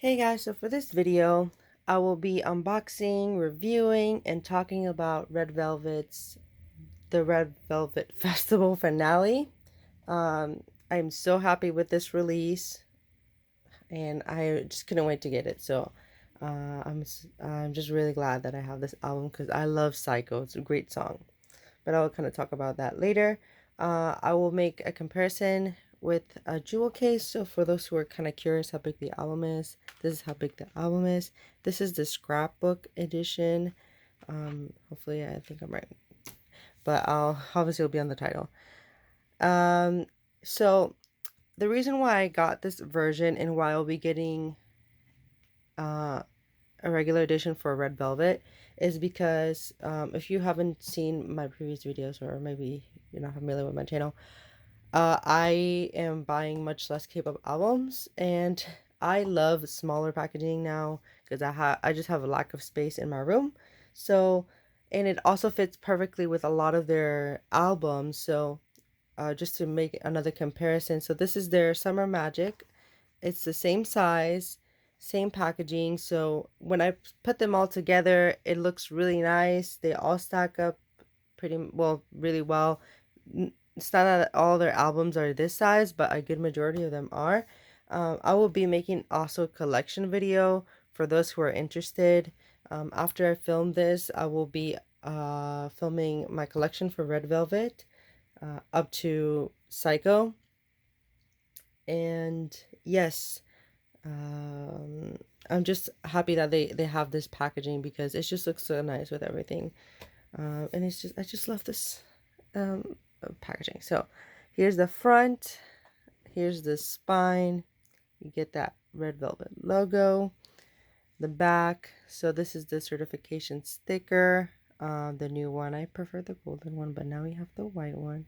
Hey guys, so for this video, I will be unboxing, reviewing, and talking about the Red Velvet Festival finale. I'm so happy with this release, and I just couldn't wait to get it. So, I'm just really glad that I have this album because I love Psycho. It's a great song, but I will kind of talk about that later. I will make a comparison with a jewel case. So for those who are kind of curious how big the album is, this is how big the album is. This is the Scrapbook edition. Hopefully I think I'm right, but I'll obviously it'll be on the title. Um, so the reason why I got this version and why I'll be getting uh a regular edition for Red Velvet is because if you haven't seen my previous videos, or maybe you're not familiar with my channel, I am buying much less K-pop albums, and I love smaller packaging now because I just have a lack of space in my room. So, and it also fits perfectly with a lot of their albums. So, just to make another comparison, so this is their Summer Magic. It's the same size, same packaging. So when I put them all together, it looks really nice. They all stack up pretty well, really well. It's not that all their albums are this size, but a good majority of them are. I will be making also a collection video for those who are interested. After I film this, I will be filming my collection for Red Velvet up to Psycho. And yes, um, I'm just happy that they have this packaging because it just looks so nice with everything. And I just love this packaging. So here's the front, here's the spine. You get that Red Velvet logo. The back. So this is the certification sticker. The new one. I prefer the golden one, but now we have the white one.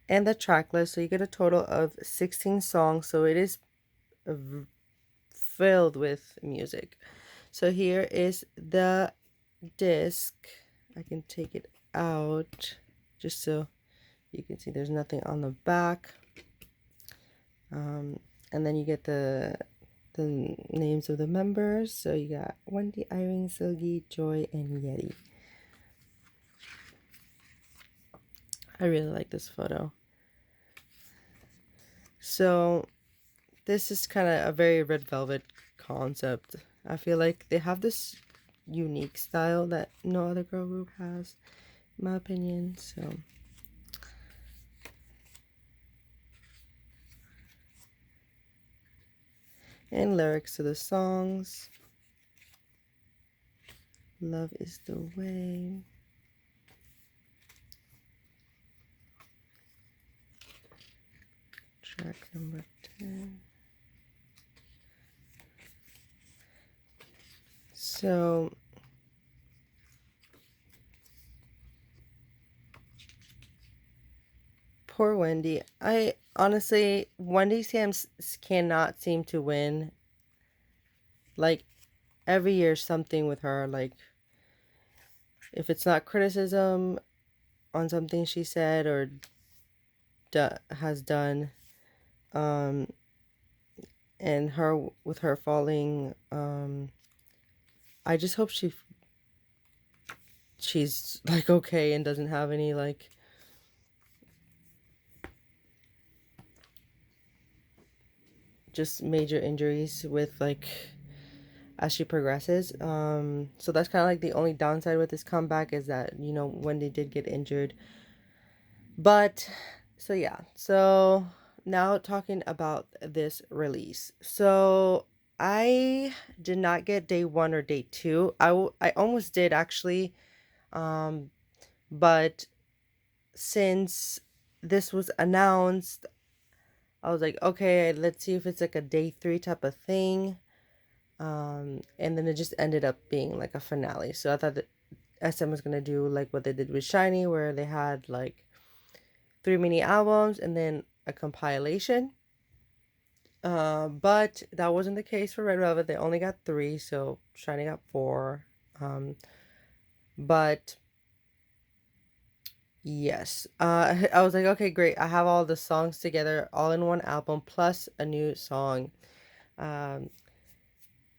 And the track list. So you get a total of 16 songs. So it is filled with music. So here is the disc. I can take it out just so you can see there's nothing on the back. And then you get the names of the members. So you got Wendy, Irene, Silgi, Joy, and Yeti. I really like this photo. So this is kind of a very Red Velvet concept. I feel like they have this unique style that no other girl group has, in my opinion. So and lyrics to the songs. Love is the way. Track number 10. So poor Wendy. I honestly, Wendy Sams cannot seem to win. Like every year something with her, like if it's not criticism on something she said or has done, and her with her falling, I just hope she's like okay and doesn't have any like just major injuries with like as she progresses. So that's kind of like the only downside with this comeback is that, you know, when they did get injured. But so yeah, so now talking about this release. So I did not get day 1 or day 2. I almost did actually, but since this was announced, I was like, okay, let's see if it's like a day 3 type of thing. And then it just ended up being like a finale. So I thought that SM was gonna do like what they did with Shiny, where they had like 3 mini albums and then a compilation. But that wasn't the case for Red Velvet. They only got 3, so Shiny got 4. But yes, I was like, okay, great. I have all the songs together, all in one album, plus a new song. Um,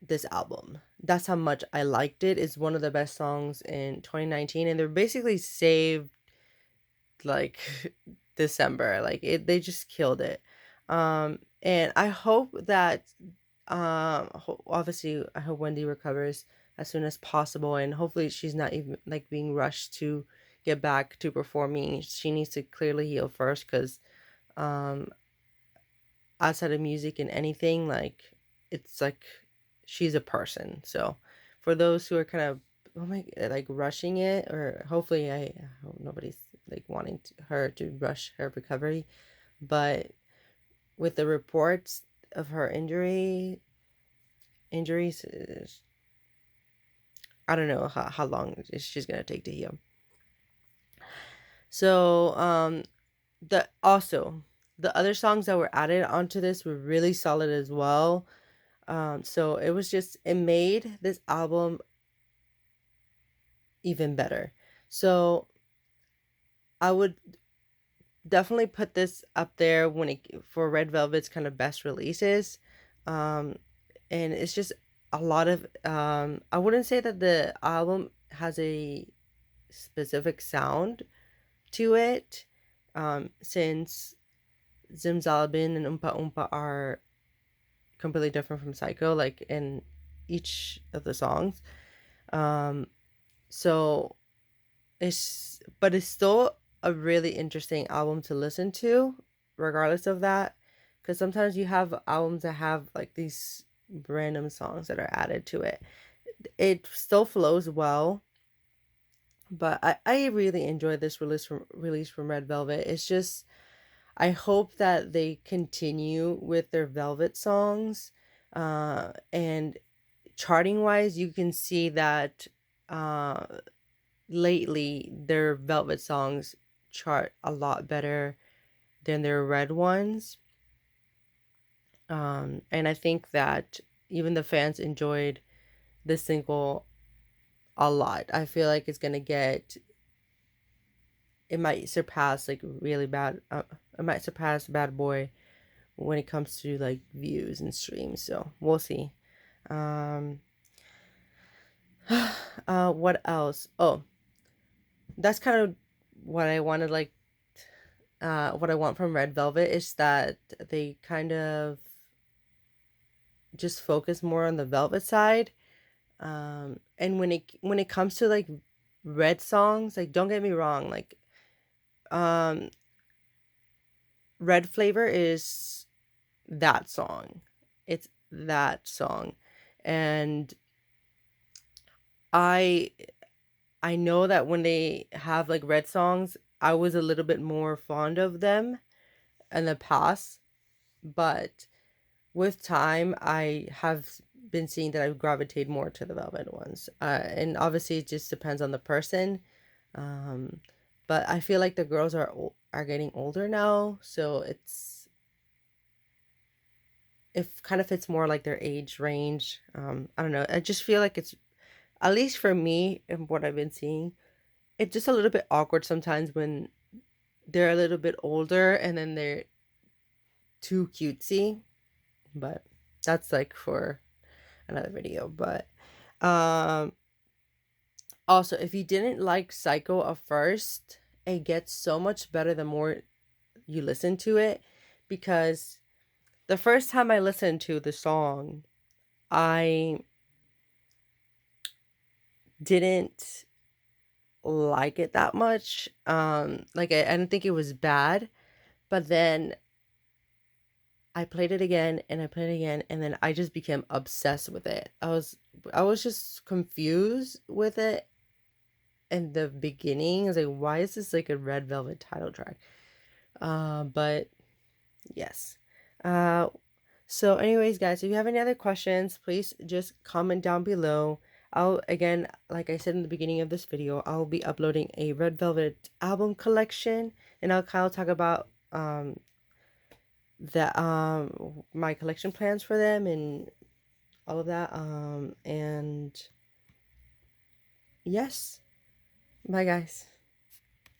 this album. That's how much I liked it. It's one of the best songs in 2019, and they're basically saved like December. Like they just killed it. And I hope that obviously I hope Wendy recovers as soon as possible, and hopefully she's not even like being rushed to get back to performing. She needs to clearly heal first, because um outside of music and anything, like it's like she's a person. So for those who are kind of, oh my, like rushing it, or hopefully I hope nobody's like wanting her to rush her recovery, but with the reports of her injuries, I don't know how long she's gonna take to heal. So the other songs that were added onto this were really solid as well. So it made this album even better. So I would definitely put this up there for Red Velvet's kind of best releases. Um, and it's just a lot of, I wouldn't say that the album has a specific sound to it, since Zimzalabin and Oompa Oompa are completely different from Psycho, like in each of the songs. Um, so it's still a really interesting album to listen to, regardless of that, because sometimes you have albums that have like these random songs that are added to it. It still flows well, but I really enjoyed this release from Red Velvet. It's just, I hope that they continue with their Velvet songs, and charting wise, you can see that uh lately their Velvet songs chart a lot better than their Red ones. And I think that even the fans enjoyed this single a lot. I feel like it might surpass like really bad, it might surpass Bad Boy when it comes to like views and streams. So we'll see. Um, what else? Oh, that's kind of what I wanted, like what I want from Red Velvet is that they kind of just focus more on the Velvet side. And when it comes to like Red songs, like don't get me wrong, like um Red Flavor is that song. It's that song. And I I know that when they have like Red songs, I was a little bit more fond of them in the past, but with time, I have been seeing that I gravitate more to the Velvet ones. And obviously, it just depends on the person. Um, but I feel like the girls are getting older now, so it kind of fits more like their age range. I don't know. I just feel like it's, at least for me and what I've been seeing, it's just a little bit awkward sometimes when they're a little bit older and then they're too cutesy. But that's like for another video. But um also, if you didn't like Psycho at first, it gets so much better the more you listen to it, because the first time I listened to the song, I didn't like it that much. Like I didn't think it was bad, but then I played it again and I played it again, and then I just became obsessed with it. I was just confused with it in the beginning. I was like, why is this like a Red Velvet title track? But yes. Uh, so anyways, guys, if you have any other questions, please just comment down below. I'll, again, like I said in the beginning of this video, I'll be uploading a Red Velvet album collection, and I'll kind of talk about my collection plans for them and all of that. And yes, bye guys.